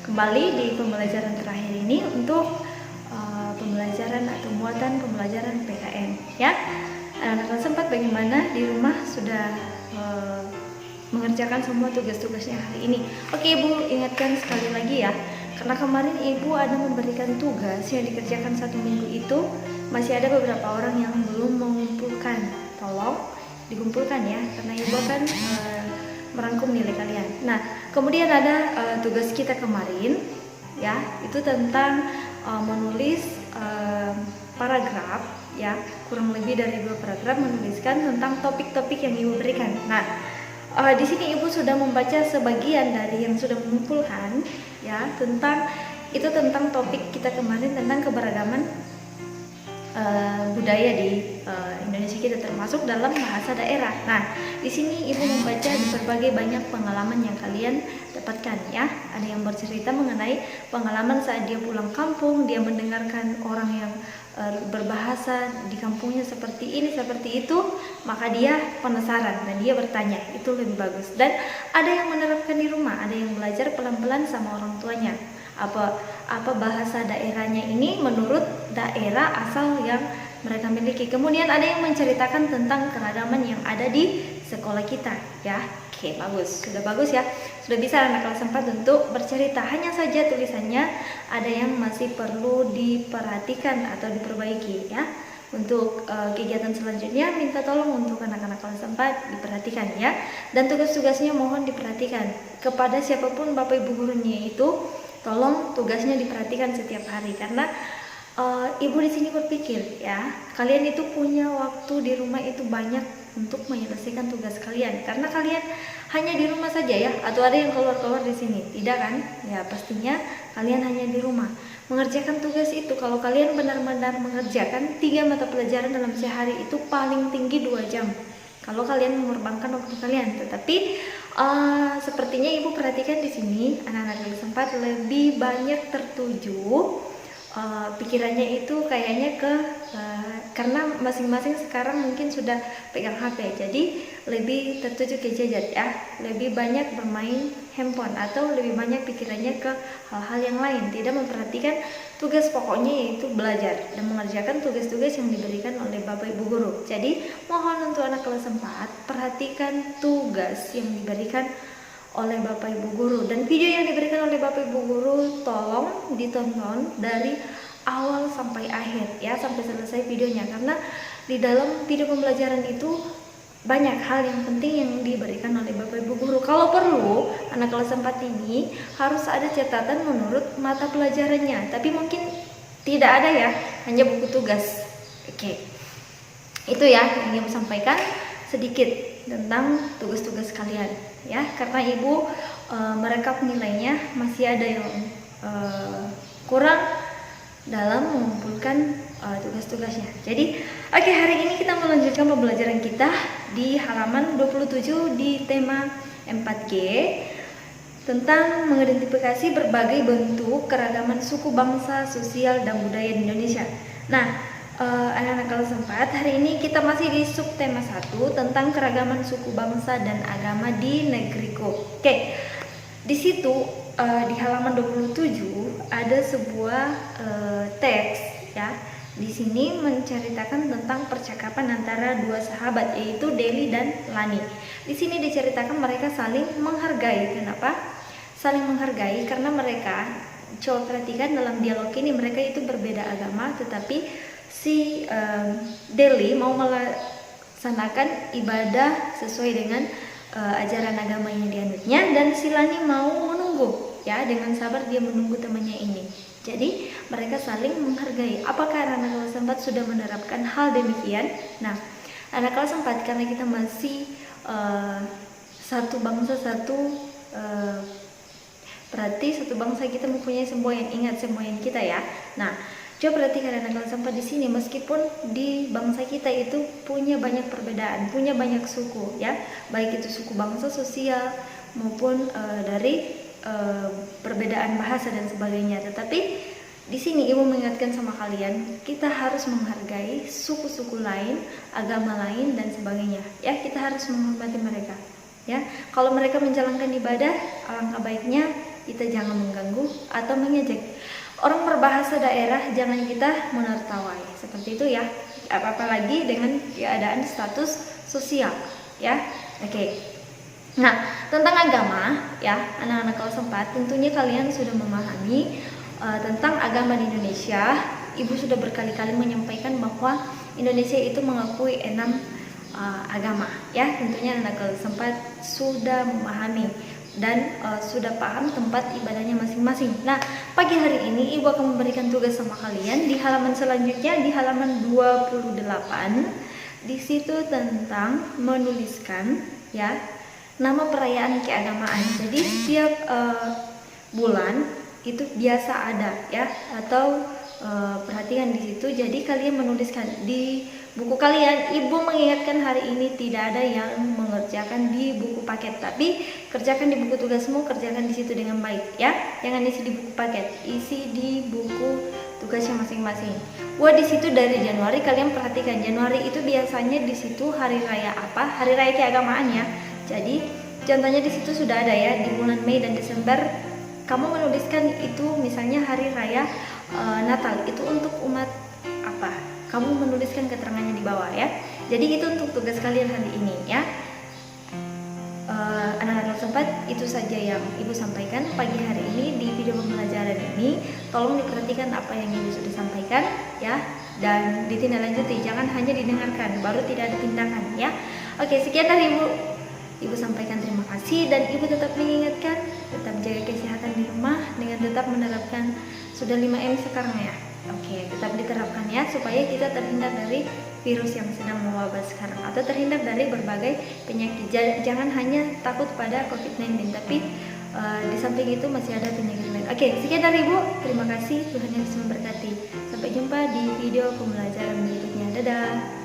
kembali di pembelajaran terakhir ini untuk pembelajaran atau muatan pembelajaran PKN ya. Anak-anak sempat bagaimana di rumah sudah mengerjakan semua tugas-tugasnya hari ini. Oke Ibu, ingatkan sekali lagi ya, karena kemarin Ibu ada memberikan tugas yang dikerjakan 1 minggu itu, masih ada beberapa orang yang belum mengumpulkan. Tolong dikumpulkan ya, karena Ibu akan merangkum nilai kalian. Nah, kemudian ada tugas kita kemarin ya, itu tentang menulis paragraf ya, kurang lebih dari 2 paragraf, menuliskan tentang topik-topik yang Ibu berikan. Nah, di sini Ibu sudah membaca sebagian dari yang sudah mengumpulkan ya, tentang topik kita kemarin tentang keberagaman budaya di Indonesia kita, termasuk dalam bahasa daerah. Nah, di sini Ibu membaca berbagai banyak pengalaman yang kalian dapatkan ya. Ada yang bercerita mengenai pengalaman saat dia pulang kampung, dia mendengarkan orang yang berbahasa di kampungnya seperti ini, seperti itu, maka dia penasaran dan dia bertanya, itu lebih bagus. Dan ada yang menerapkan di rumah, ada yang belajar pelan-pelan sama orang tuanya. Apa bahasa daerahnya ini menurut daerah asal yang mereka miliki. Kemudian ada yang menceritakan tentang keragaman yang ada di sekolah kita ya. Oke, bagus, sudah bagus ya, sudah bisa anak kelas 4 untuk bercerita. Hanya saja tulisannya ada yang masih perlu diperhatikan atau diperbaiki ya. Untuk kegiatan selanjutnya minta tolong untuk anak-anak kelas 4 diperhatikan ya. Dan tugas-tugasnya mohon diperhatikan kepada siapapun Bapak Ibu gurunya itu, tolong tugasnya diperhatikan setiap hari, karena Ibu di sini berpikir ya, kalian itu punya waktu di rumah itu banyak untuk menyelesaikan tugas kalian, karena kalian hanya di rumah saja ya, atau ada yang keluar-keluar di sini, tidak kan? Ya pastinya kalian hanya di rumah mengerjakan tugas itu. Kalau kalian benar-benar mengerjakan 3 mata pelajaran dalam sehari itu paling tinggi 2 jam kalau kalian mengorbankan waktu kalian. Tetapi sepertinya Ibu perhatikan di sini anak-anak kelas 4 lebih banyak tertuju pikirannya itu kayaknya ke karena masing-masing sekarang mungkin sudah pegang HP, jadi lebih tertuju ke gadget ya, lebih banyak bermain handphone atau lebih banyak pikirannya ke hal-hal yang lain, tidak memperhatikan tugas pokoknya yaitu belajar dan mengerjakan tugas-tugas yang diberikan oleh Bapak Ibu guru. Jadi mohon untuk anak kelas 4 perhatikan tugas yang diberikan oleh Bapak Ibu guru, dan video yang diberikan oleh Bapak Ibu guru tolong ditonton dari awal sampai akhir ya, sampai selesai videonya, karena di dalam video pembelajaran itu banyak hal yang penting yang diberikan oleh Bapak Ibu guru. Kalau perlu anak kelas 4 ini harus ada catatan menurut mata pelajarannya, tapi mungkin tidak ada ya, hanya buku tugas. Oke, itu ya yang Ibu sampaikan sedikit tentang tugas-tugas kalian ya, karena Ibu merekap nilainya masih ada yang kurang dalam mengumpulkan tugas-tugasnya. Jadi oke, hari ini kita melanjutkan pembelajaran kita di halaman 27 di tema 4G tentang mengidentifikasi berbagai bentuk keragaman suku, bangsa, sosial, dan budaya di Indonesia. Nah, anak-anak kelas 4, hari ini kita masih di subtema 1 tentang keragaman suku, bangsa, dan agama di negeriku. Oke, di situ di halaman 27 ada sebuah teks ya. Di sini menceritakan tentang percakapan antara 2 sahabat, yaitu Deli dan Lani. Di sini diceritakan mereka saling menghargai. Kenapa? Saling menghargai karena mereka, coba perhatikan dalam dialog ini, mereka itu berbeda agama, tetapi si Deli mau melaksanakan ibadah sesuai dengan ajaran agama yang dianutnya, dan si Lani mau menunggu ya, dengan sabar dia menunggu temannya ini. Jadi mereka saling menghargai. Apakah anak kelas 4 sudah menerapkan hal demikian? Nah, anak kelas 4 karena kita masih satu bangsa berarti satu bangsa kita mempunyai semboyan, ingat semboyan kita ya. Nah, coba perhatikan anak kelas 4 di sini, meskipun di bangsa kita itu punya banyak perbedaan, punya banyak suku ya, baik itu suku, bangsa, sosial maupun dari perbedaan bahasa dan sebagainya. Tetapi di sini Ibu mengingatkan sama kalian, kita harus menghargai suku-suku lain, agama lain dan sebagainya. Ya, kita harus menghormati mereka. Ya, kalau mereka menjalankan ibadah, alangkah baiknya kita jangan mengganggu atau mengejek. Orang berbahasa daerah jangan kita menertawai, seperti itu ya. Apalagi dengan keadaan status sosial ya. Oke. Nah, tentang agama ya, anak-anak kelas 4 tentunya kalian sudah memahami tentang agama di Indonesia. Ibu sudah berkali-kali menyampaikan bahwa Indonesia itu mengakui 6 agama ya. Tentunya anak kelas 4 sudah memahami dan sudah paham tempat ibadahnya masing-masing. Nah, pagi hari ini ibu akan memberikan tugas sama kalian di halaman selanjutnya, di halaman 28. Di situ tentang menuliskan ya nama perayaan keagamaan. Jadi setiap bulan itu biasa ada ya, atau perhatikan di situ. Jadi kalian menuliskan di buku kalian. Ibu mengingatkan hari ini tidak ada yang mengerjakan di buku paket, tapi kerjakan di buku tugasmu, kerjakan di situ dengan baik ya. Jangan isi di buku paket, isi di buku tugasnya masing-masing. Wah, di situ dari Januari kalian perhatikan. Januari itu biasanya di situ hari raya apa? Hari raya keagamaan ya. Jadi contohnya di situ sudah ada ya, di bulan Mei dan Desember kamu menuliskan itu misalnya hari raya Natal itu untuk umat apa? Kamu menuliskan keterangannya di bawah ya. Jadi itu untuk tugas kalian hari ini ya. Anak-anak sempat itu saja yang ibu sampaikan pagi hari ini di video pembelajaran ini. Tolong diperhatikan apa yang ibu sudah sampaikan ya, dan ditindaklanjuti, jangan hanya didengarkan baru tidak ada tindakan ya. Oke, sekian dari ibu. Ibu sampaikan terima kasih, dan ibu tetap mengingatkan tetap jaga kesehatan di rumah dengan tetap menerapkan sudah 5M sekarang ya. Oke, tetap diterapkan ya supaya kita terhindar dari virus yang sedang mewabah sekarang atau terhindar dari berbagai penyakit. Jangan hanya takut pada COVID-19, tapi di samping itu masih ada penyakit lain. Oke, sekian dari ibu. Terima kasih, Tuhan Yesus memberkati. Sampai jumpa di video pembelajaran berikutnya. Dadah.